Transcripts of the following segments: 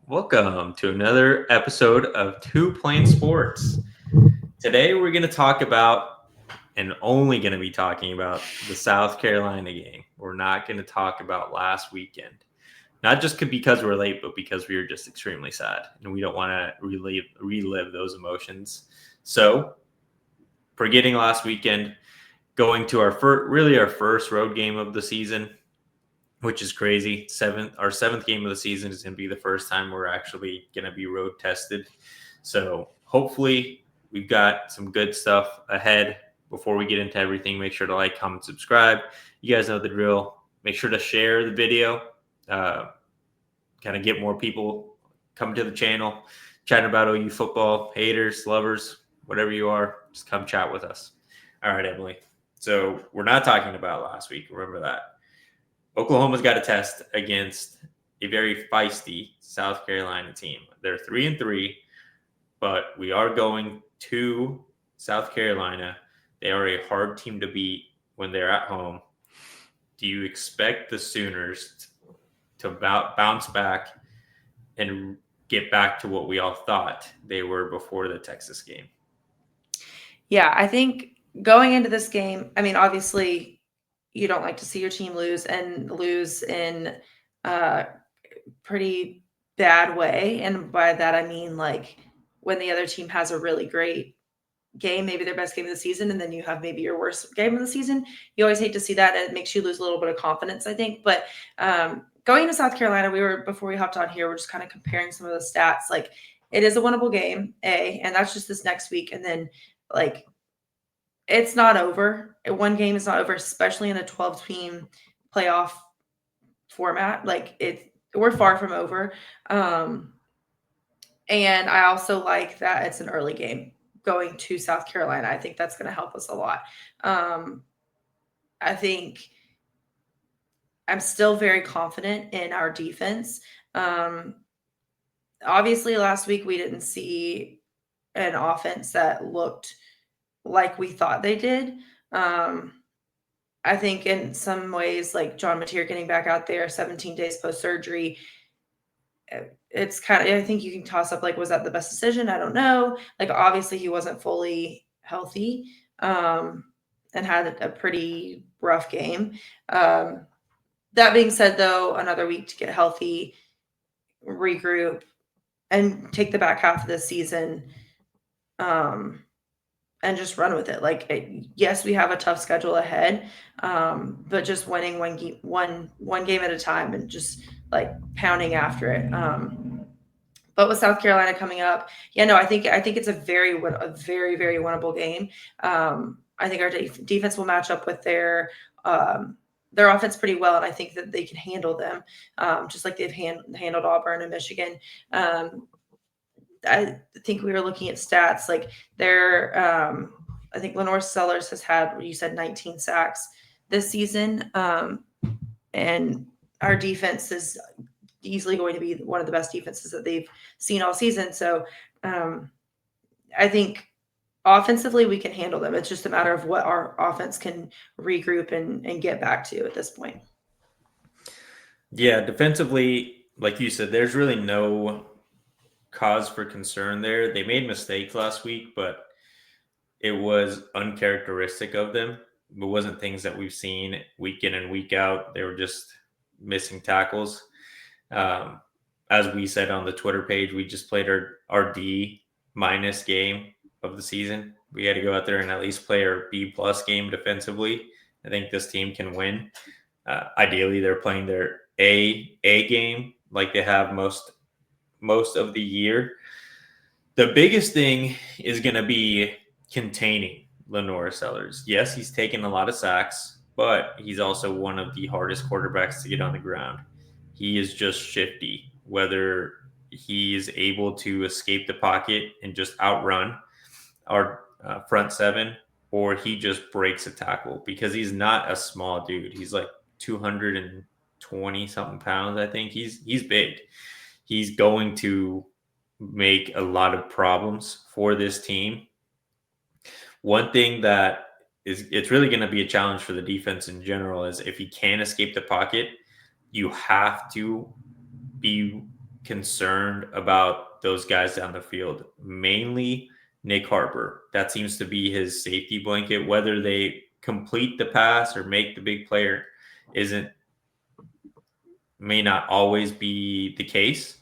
Welcome to another episode of Two Plane Sports. Today we're going to talk about, and only going to be talking about, the South Carolina game. We're not going to talk about last weekend. Not just because we're late, but because we were just extremely sad and we don't want to relive those emotions. So, forgetting last weekend, going to our first road game of the season, which is crazy. Our seventh game of the season is going to be the first time we're actually going to be road tested. So hopefully we've got some good stuff ahead. Before we get into everything, make sure to like, comment, subscribe. You guys know the drill. Make sure to share the video. Kind of get more people come to the channel, chatting about OU football, haters, lovers, whatever you are, just come chat with us. All right, Emily. So we're not talking about last week. Remember that. Oklahoma's got a test against a very feisty South Carolina team. They're 3-3, but we are going to South Carolina. They are a hard team to beat when they're at home. Do you expect the Sooners to bounce back and get back to what we all thought they were before the Texas game? Yeah, I think going into this game, I mean, obviously you don't like to see your team lose in a pretty bad way. And by that, I mean, like, when the other team has a really great game, maybe their best game of the season, and then you have maybe your worst game of the season. You always hate to see that. And it makes you lose a little bit of confidence, I think. But going into South Carolina, before we hopped on here, we're just kind of comparing some of the stats. Like, it is a winnable game, and that's just this next week. And then, like, it's not over. One game is not over, especially in a 12-team playoff format. Like, we're far from over. And I also like that it's an early game going to South Carolina. I think that's going to help us a lot. I think I'm still very confident in our defense. Obviously, last week we didn't see an offense that looked like we thought they did. I think in some ways, like John Mateer getting back out there 17 days post surgery, it's kind of, I think you can toss up, like, was that the best decision? I don't know. Like, obviously he wasn't fully healthy, and had a pretty rough game. That being said, though, another week to get healthy, regroup, and take the back half of the season, and just run with it. Yes, we have a tough schedule ahead, but just winning one game at a time and just like pounding after it. But with South Carolina coming up, yeah, no, I think it's a very very winnable game. I think our defense will match up with their offense pretty well, and I think that they can handle them, just like they've handled Auburn and Michigan. I think we were looking at stats, like I think Lenore Sellers has had, you said, 19 sacks this season. And our defense is easily going to be one of the best defenses that they've seen all season. So I think offensively we can handle them. It's just a matter of what our offense can regroup and get back to at this point. Yeah, defensively, like you said, there's really no cause for concern there. They made mistakes last week, but it was uncharacteristic of them. It wasn't things that we've seen week in and week out. They were just missing tackles. As we said on the Twitter page, we just played our D- game of the season. We had to go out there and at least play our B+ game defensively. I think this team can win. Ideally, they're playing their A game like they have most of the year. The biggest thing is going to be containing Lenore Sellers. Yes, he's taken a lot of sacks, but he's also one of the hardest quarterbacks to get on the ground. He is just shifty, whether he's able to escape the pocket and just outrun our front seven, or he just breaks a tackle, because he's not a small dude. He's like 220 something pounds. I think he's big. He's going to make a lot of problems for this team. One thing that it's really going to be a challenge for the defense in general is if he can escape the pocket, you have to be concerned about those guys down the field, mainly Nick Harper. That seems to be his safety blanket. Whether they complete the pass or make the big player isn't may not always be the case,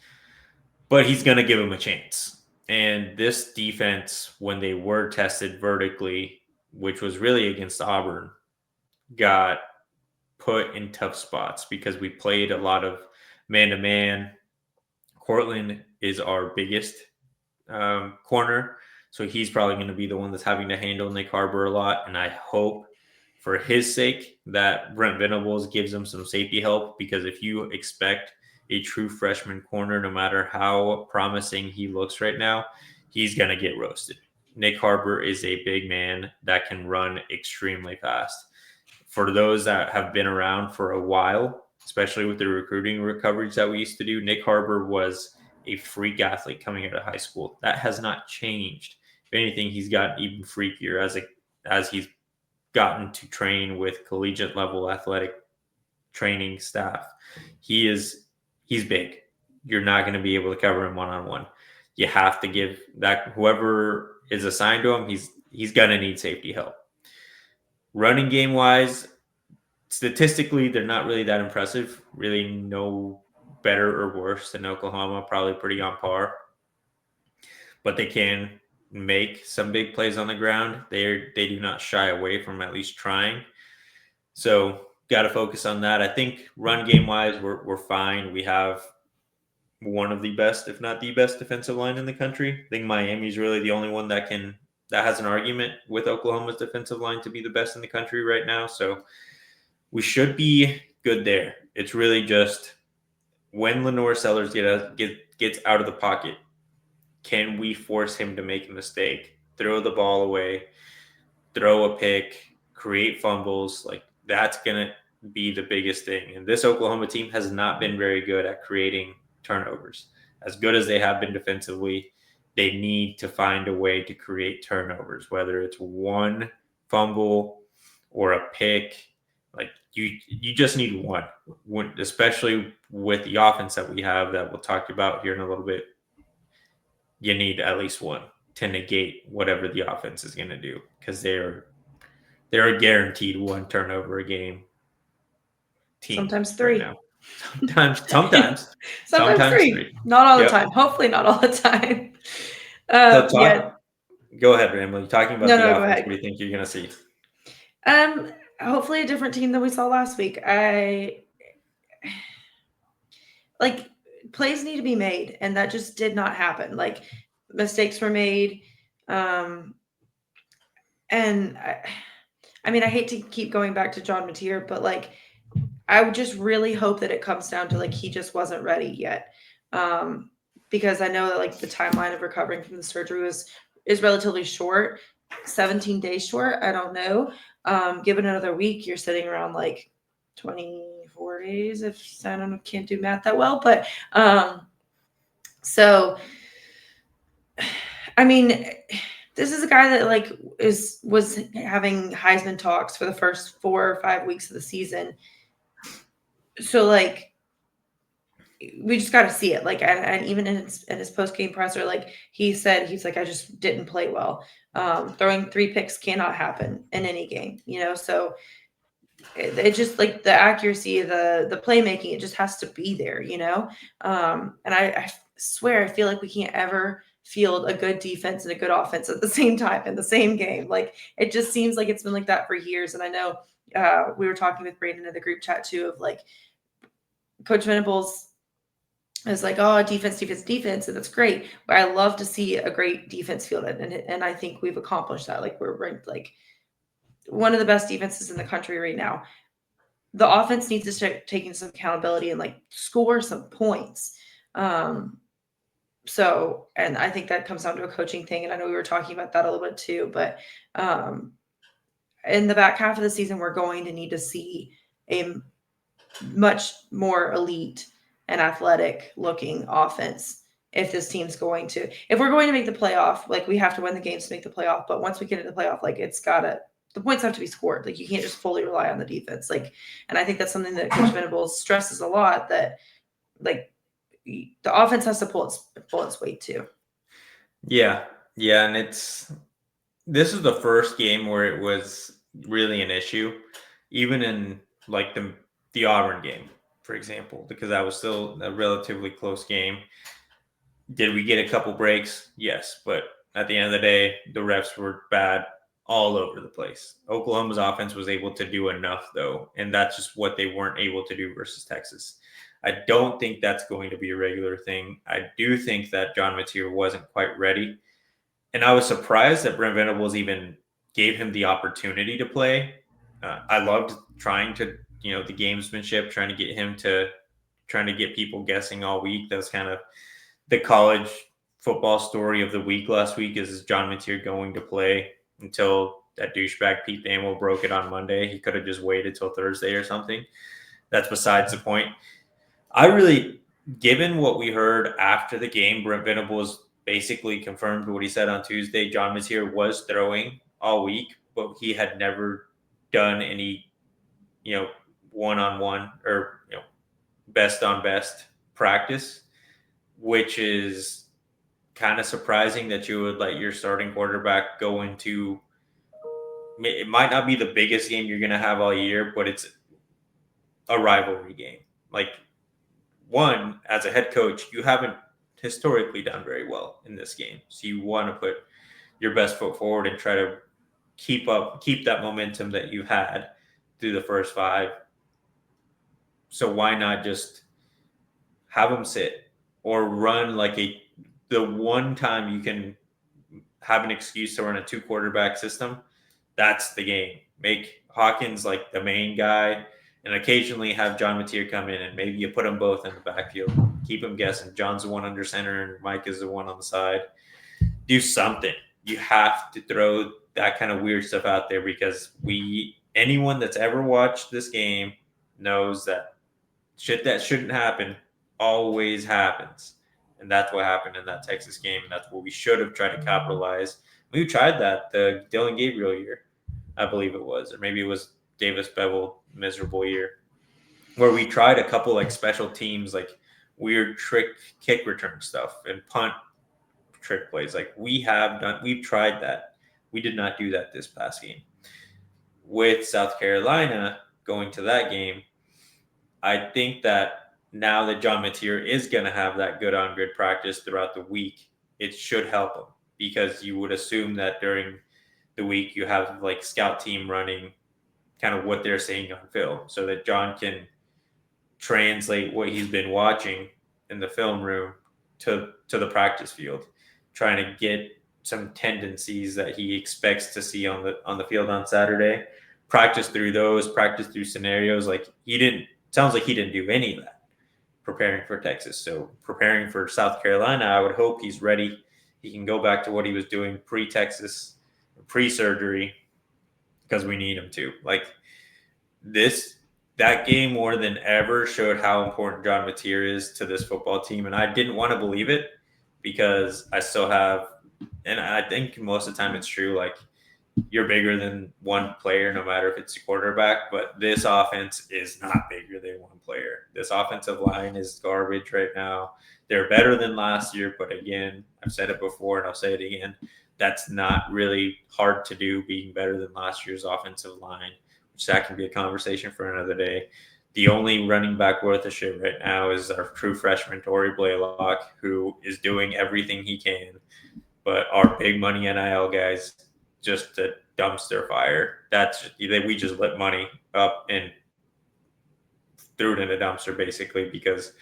but he's going to give him a chance. And this defense, when they were tested vertically, which was really against Auburn, got put in tough spots because we played a lot of man to man. Cortland is our biggest corner, so he's probably going to be the one that's having to handle Nick Harbor a lot. And I hope for his sake that Brent Venables gives him some safety help, because if you expect a true freshman corner, no matter how promising he looks right now, he's going to get roasted. Nick Harbor is a big man that can run extremely fast. For those that have been around for a while, especially with the recruiting coverage that we used to do, Nick Harbor was a freak athlete coming out of high school. That has not changed. If anything, he's gotten even freakier as he's gotten to train with collegiate level athletic training staff. He's big. You're not going to be able to cover him one-on-one. You have to give that whoever is assigned to him, he's going to need safety help. Running game wise, statistically, they're not really that impressive. Really no better or worse than Oklahoma, probably pretty on par. But they can make some big plays on the ground. They do not shy away from at least trying. So got to focus on that. I think run game wise, we're fine. We have one of the best, if not the best, defensive line in the country. I think Miami's really the only one that has an argument with Oklahoma's defensive line to be the best in the country right now. So we should be good there. It's really just when Lenore Sellers gets out of the pocket, can we force him to make a mistake, throw the ball away, throw a pick, create fumbles? Like, that's going to be the biggest thing. And this Oklahoma team has not been very good at creating turnovers. As good as they have been defensively, they need to find a way to create turnovers, whether it's one fumble or a pick. Like, you just need one, especially with the offense that we have that we'll talk about here in a little bit. You need at least one to negate whatever the offense is going to do, because they're a guaranteed one turnover a game team. Sometimes three. Right now. Sometimes three. Not all the time. Hopefully not all the time. Go ahead, Emily. Talking about the offense, what do you think you're going to see? Hopefully a different team than we saw last week. Plays need to be made, and that just did not happen. Like, mistakes were made. And I hate to keep going back to John Mateer, but like, I would just really hope that it comes down to like, he just wasn't ready yet. Because I know that like the timeline of recovering from the surgery is relatively short, 17 days short. I don't know. Given another week, you're sitting around like 24 days, if I can't do math that well, but so this is a guy that like was having Heisman talks for the first 4 or 5 weeks of the season. So like, we just got to see it. Like, and even in his post-game presser, like he said, he's like, I just didn't play well. Throwing 3 picks cannot happen in any game, so it just like the accuracy, the playmaking, it just has to be there, and I swear, I feel like we can't ever field a good defense and a good offense at the same time in the same game. Like, it just seems like it's been like that for years. And I know we were talking with Brandon in the group chat too, of like, Coach Venables is like, oh, defense, and that's great. But I love to see a great defense fielded, and I think we've accomplished that. Like, we're ranked like one of the best defenses in the country right now. The offense needs to start taking some accountability and like score some points. So, and I think that comes down to a coaching thing. And I know we were talking about that a little bit too, but in the back half of the season, we're going to need to see a much more elite and athletic looking offense if this team's going to, if we're going to make the playoff. Like, we have to win the games to make the playoff, but once we get into the playoff, like, the points have to be scored. Like, you can't just fully rely on the defense. Like, and I think that's something that Coach Venables stresses a lot, that like, the offense has to pull its weight too. Yeah, and this is the first game where it was really an issue, even in like the Auburn game, for example, because that was still a relatively close game. Did we get a couple breaks? Yes, but at the end of the day, the refs were bad all over the place. Oklahoma's offense was able to do enough, though, and that's just what they weren't able to do versus Texas. I don't think that's going to be a regular thing. I do think that John Mateer wasn't quite ready, and I was surprised that Brent Venables even gave him the opportunity to play. I loved trying to, the gamesmanship, trying to get people guessing all week. That was kind of the college football story of the week last week. Is John Mateer going to play until that douchebag Pete Thamel broke it on Monday? He could have just waited till Thursday or something. That's besides the point. I really, given what we heard after the game, Brent Venables basically confirmed what he said on Tuesday. John Mateer was throwing all week, but he had never done any, one-on-one or best on best practice, which is kind of surprising that you would let your starting quarterback go into. It might not be the biggest game you're going to have all year, but it's a rivalry game. Like, one, as a head coach, you haven't historically done very well in this game. So you want to put your best foot forward and try to keep that momentum that you had through the first five. So why not just have them sit or run the one time you can have an excuse to run a 2 quarterback system? That's the game. Make Hawkins like the main guy, and occasionally have John Mateer come in, and maybe you put them both in the backfield. Keep them guessing. John's the one under center, and Mike is the one on the side. Do something. You have to throw that kind of weird stuff out there, because anyone that's ever watched this game knows that shit that shouldn't happen always happens. And that's what happened in that Texas game, and that's what we should have tried to capitalize. We tried that the Dylan Gabriel year, I believe it was, or maybe it was Davis Bevel miserable year, where we tried a couple like special teams, like weird trick kick return stuff and punt trick plays. Like we've tried that. We did not do that this past game. With South Carolina going to that game, I think that now that John Mateer is going to have that good on good practice throughout the week, it should help him, because you would assume that during the week you have like scout team running kind of what they're seeing on film, so that John can translate what he's been watching in the film room to the practice field, trying to get some tendencies that he expects to see on the field on Saturday. Practice through scenarios. Like sounds like he didn't do any of that preparing for Texas. So preparing for South Carolina, I would hope he's ready. He can go back to what he was doing pre-Texas, pre-surgery, because we need him to. Like that game more than ever showed how important John Mateer is to this football team. And I didn't want to believe it, because I still have, and I think most of the time it's true, like you're bigger than one player, no matter if it's a quarterback, but this offense is not bigger than one player. This offensive line is garbage right now. They're better than last year, but again, I've said it before and I'll say it again. That's not really hard to do, being better than last year's offensive line, which that can be a conversation for another day. The only running back worth a shit right now is our true freshman, Torrey Blaylock, who is doing everything he can. But our big money NIL guys, just a dumpster fire. We just lit money up and threw it in a dumpster, basically, because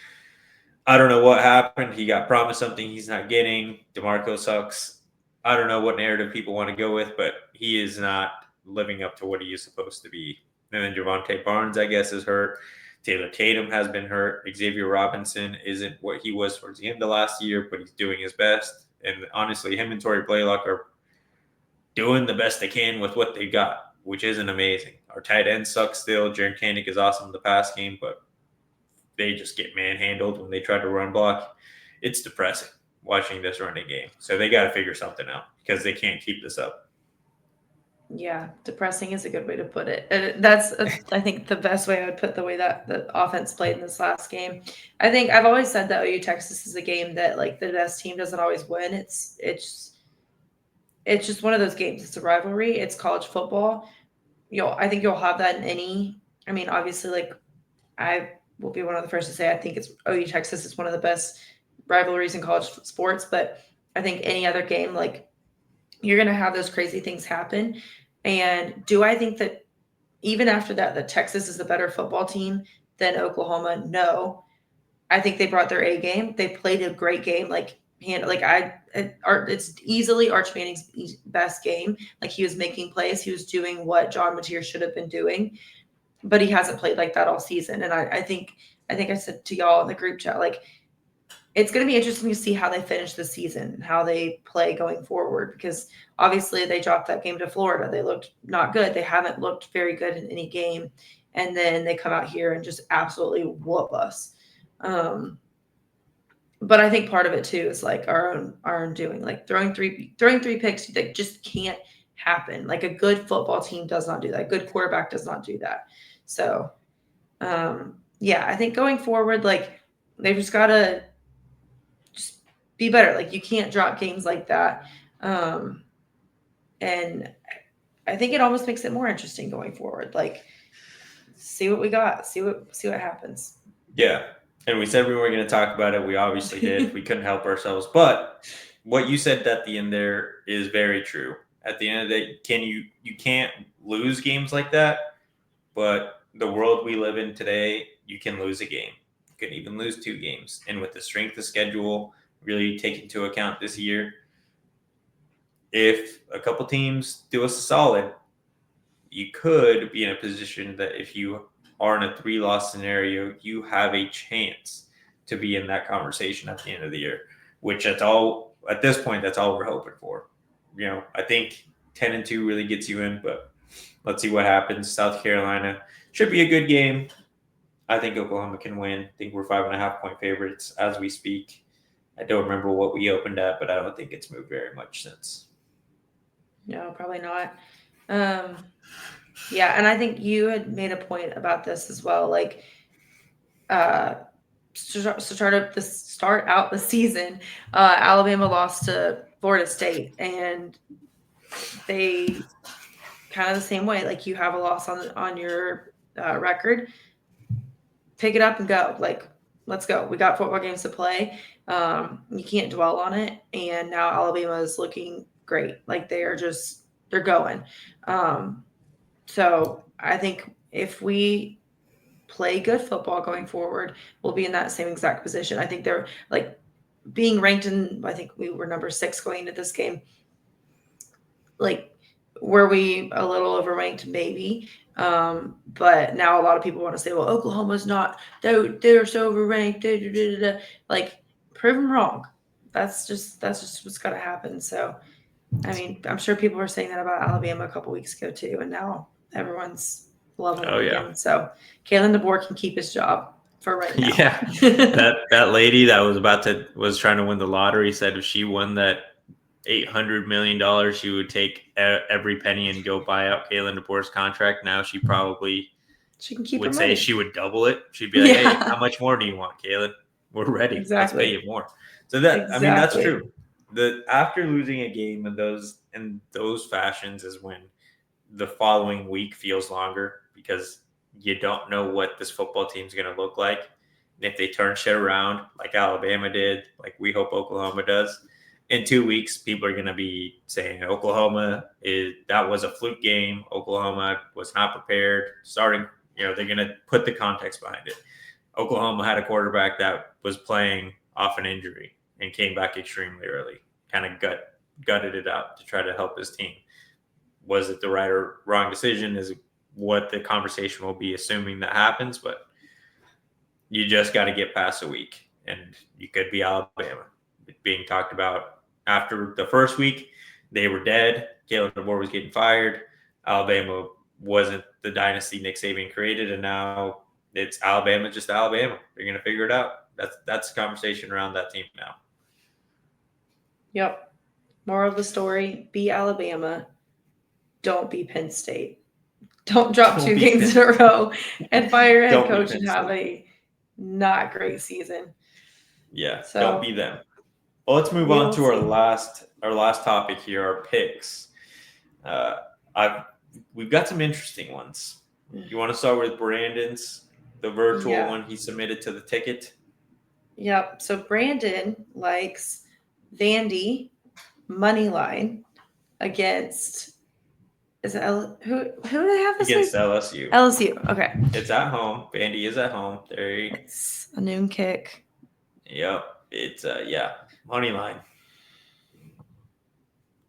I don't know what happened. He got promised something he's not getting. DeMarco sucks. I don't know what narrative people want to go with, but he is not living up to what he is supposed to be. And then Javonte Barnes, I guess, is hurt. Taylor Tatum has been hurt. Xavier Robinson isn't what he was towards the end of last year, but he's doing his best. And honestly, him and Torrey Blaylock are doing the best they can with what they got, which isn't amazing. Our tight end sucks still. Jaron Kanik is awesome in the pass game, but they just get manhandled when they try to run block. It's depressing watching this running game. So they got to figure something out, because they can't keep this up. Yeah, depressing is a good way to put it. And that's, I think, the best way I would put the way that the offense played in this last game. I think I've always said that OU Texas is a game that like the best team doesn't always win. It's just one of those games. It's a rivalry. It's college football. I think you'll have that in any. I mean, obviously, like I will be one of the first to say I think it's OU Texas is one of the best rivalries in college sports. But I think any other game, like you're going to have those crazy things happen. And do I think that even after that Texas is a better football team than Oklahoma? No. I think they brought their A game. They played a great game. It's easily Arch Manning's best game. Like he was making plays. He was doing what John Mateer should have been doing, but he hasn't played like that all season. And I think I said to y'all in the group chat, like it's going to be interesting to see how they finish the season, how they play going forward, because obviously they dropped that game to Florida. They looked not good. They haven't looked very good in any game. And then they come out here and just absolutely whoop us. But I think part of it too is like our own doing, like throwing three picks that just can't happen. Like a good football team does not do that. A good quarterback does not do that. So yeah, I think going forward, like they've just got to just be better. Like you can't drop games like that. And I think it almost makes it more interesting going forward. Like see what we got, see what happens. Yeah. And we said we were going to talk about it. We obviously did. We couldn't help ourselves. But what you said at the end there is very true. At the end of the day, you can't lose games like that. But the world we live in today, you can lose a game. You can even lose 2 games. And with the strength of schedule really take into account this year, if a couple teams do us a solid, you could be in a position that if you are in a 3-loss scenario, you have a chance to be in that conversation at the end of the year, which at this point, that's all we're hoping for. I think 10-2 really gets you in, but let's see what happens. South Carolina should be a good game. I think Oklahoma can win. I think we're 5.5-point favorites as we speak. I don't remember what we opened at, but I don't think it's moved very much since. No, probably not. Yeah, and I think you had made a point about this as well. Like, start out the season, Alabama lost to Florida State, and they kind of the same way. Like, you have a loss on your record, pick it up and go. Like, let's go. We got football games to play. You can't dwell on it. And now Alabama is looking great. Like they're going. So I think if we play good football going forward, we'll be in that same exact position. I think they're like being ranked in, I think we were number 6 going into this game. Like, were we a little overranked? Maybe. But now a lot of people want to say, well, Oklahoma's not, they're so overranked. Da, da, da, da. Like, prove them wrong. That's just what's got to happen. So, I mean, I'm sure people were saying that about Alabama a couple weeks ago too, and now everyone's loving them again. So, Kalen DeBoer can keep his job for right now. Yeah, that lady that was trying to win the lottery said if she won that $800 million, she would take every penny and go buy out Kalen DeBoer's contract. Now she probably would say she would double it. She'd be like, hey, how much more do you want, Kalen? We're ready. Exactly. Let's pay you more. So I mean, that's true. After losing a game in those fashions is when the following week feels longer because you don't know what this football team's going to look like. And if they turn shit around like Alabama did, like we hope Oklahoma does, in 2 weeks, people are going to be saying that was a fluke game. Oklahoma was not prepared. They're going to put the context behind it. Oklahoma had a quarterback that was playing off an injury and came back extremely early, kind of gutted it out to try to help his team. Was it the right or wrong decision is what the conversation will be, assuming that happens, but you just got to get past a week, and you could be Alabama being talked about after the first week. They were dead. Kalen DeBoer was getting fired. Alabama wasn't the dynasty Nick Saban created, and now it's Alabama, just Alabama. They're going to figure it out. That's the conversation around that team now. Yep. Moral of the story, be Alabama. don't be Penn State. Don't drop Don't 2 be games Penn- in a row and fire your head Don't be coach Penn and have State. a not great season. Yeah, don't So be them. Well, let's move we on will to our see. last topic here, our picks. Uh, we've got some interesting ones. You want to start with Brandon's, the virtual one he submitted to the ticket? Yep. So Brandon likes Vandy money line against who do they have this Against week? LSU. LSU. Okay. It's at home. Vandy is at home. It's a noon kick. Yep. It's money line.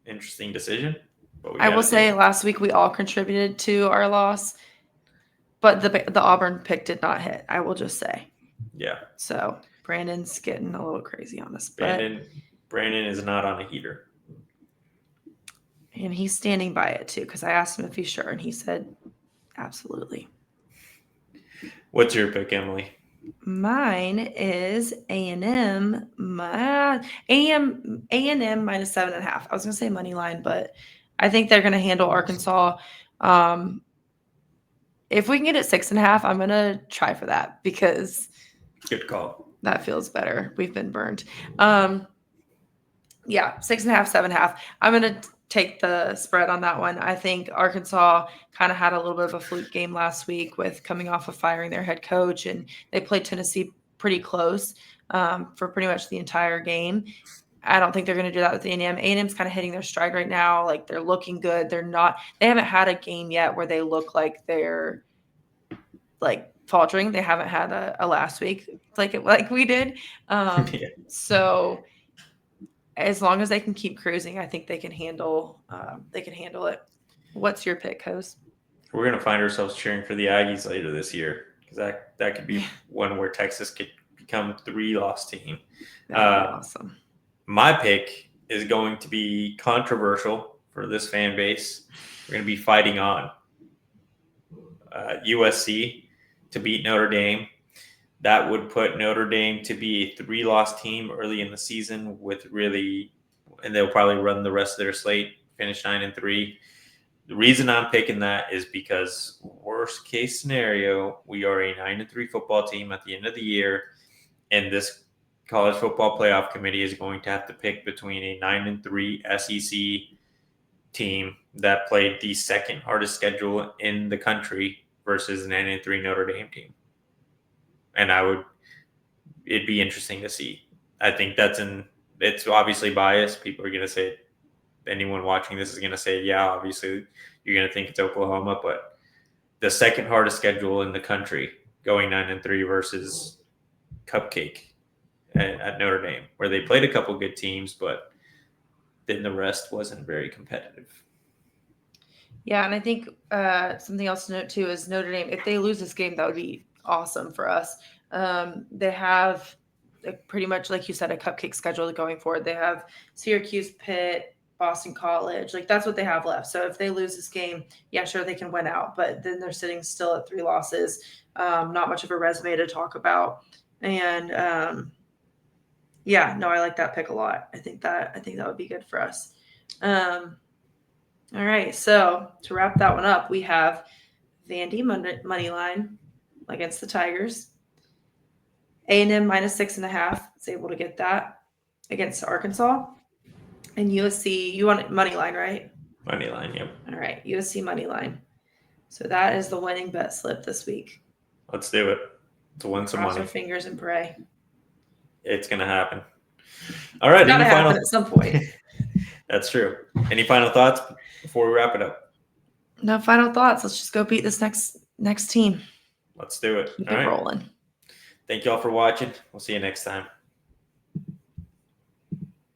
Interesting decision. But I will say last week we all contributed to our loss, but the Auburn pick did not hit. I will just say. Yeah. So Brandon's getting a little crazy on us. Brandon is not on a heater. And he's standing by it too, because I asked him if he's sure, and he said absolutely. What's your pick, Emily? Mine is A&M. A&M minus 7.5. I was gonna say money line, but I think they're gonna handle Arkansas. If we can get it 6.5, I'm gonna try for that because good call. That feels better. We've been burned. 6.5, 7.5. I'm gonna take the spread on that one. I think Arkansas kind of had a little bit of a fluke game last week with coming off of firing their head coach, and they played Tennessee pretty close for pretty much the entire game. I don't think they're going to do that with A&M. A&M's kind of hitting their stride right now. Like they're looking good. They haven't had a game yet where they look like they're like faltering. They haven't had a last week like we did. So as long as they can keep cruising, I think they can handle it. What's your pick, Hose? We're gonna find ourselves cheering for the Aggies later this year because that could be one where Texas could become a 3-loss team. That'd be awesome. My pick is going to be controversial for this fan base. We're going to be fighting on USC to beat Notre Dame. That would put Notre Dame to be a 3-loss team early in the season and they'll probably run the rest of their slate, finish 9-3. The reason I'm picking that is because worst case scenario, we are a 9-3 football team at the end of the year, and this college football playoff committee is going to have to pick between a 9-3 SEC team that played the second hardest schedule in the country versus a 9-3 Notre Dame team. And it'd be interesting to see. I think it's obviously biased. People are going to say, anyone watching this is going to say, yeah, obviously you're going to think it's Oklahoma, but the second hardest schedule in the country going 9-3 versus cupcake at Notre Dame, where they played a couple good teams, but then the rest wasn't very competitive. Yeah, and I think something else to note too is Notre Dame, if they lose this game, that would be awesome for us. They have pretty much, like you said, a cupcake schedule going forward. They have Syracuse, Pitt, Boston College. Like that's what they have left. So if they lose this game, yeah, sure, they can win out, but then they're sitting still at 3 losses. Not much of a resume to talk about. And I like that pick a lot. I think that would be good for us. All right, so to wrap that one up, we have Vandy money line against the Tigers. A&M minus 6.5 is able to get that against Arkansas. And USC, you want money line, right? Money line, yep. All right, USC money line. So that is the winning bet slip this week. Let's do it. To win some money. Cross our fingers and pray. It's going to happen. All right. It's got to happen at some point. That's true. Any final thoughts before we wrap it up? No final thoughts. Let's just go beat this next team. Let's do it. Keep it rolling. Thank you all for watching. We'll see you next time.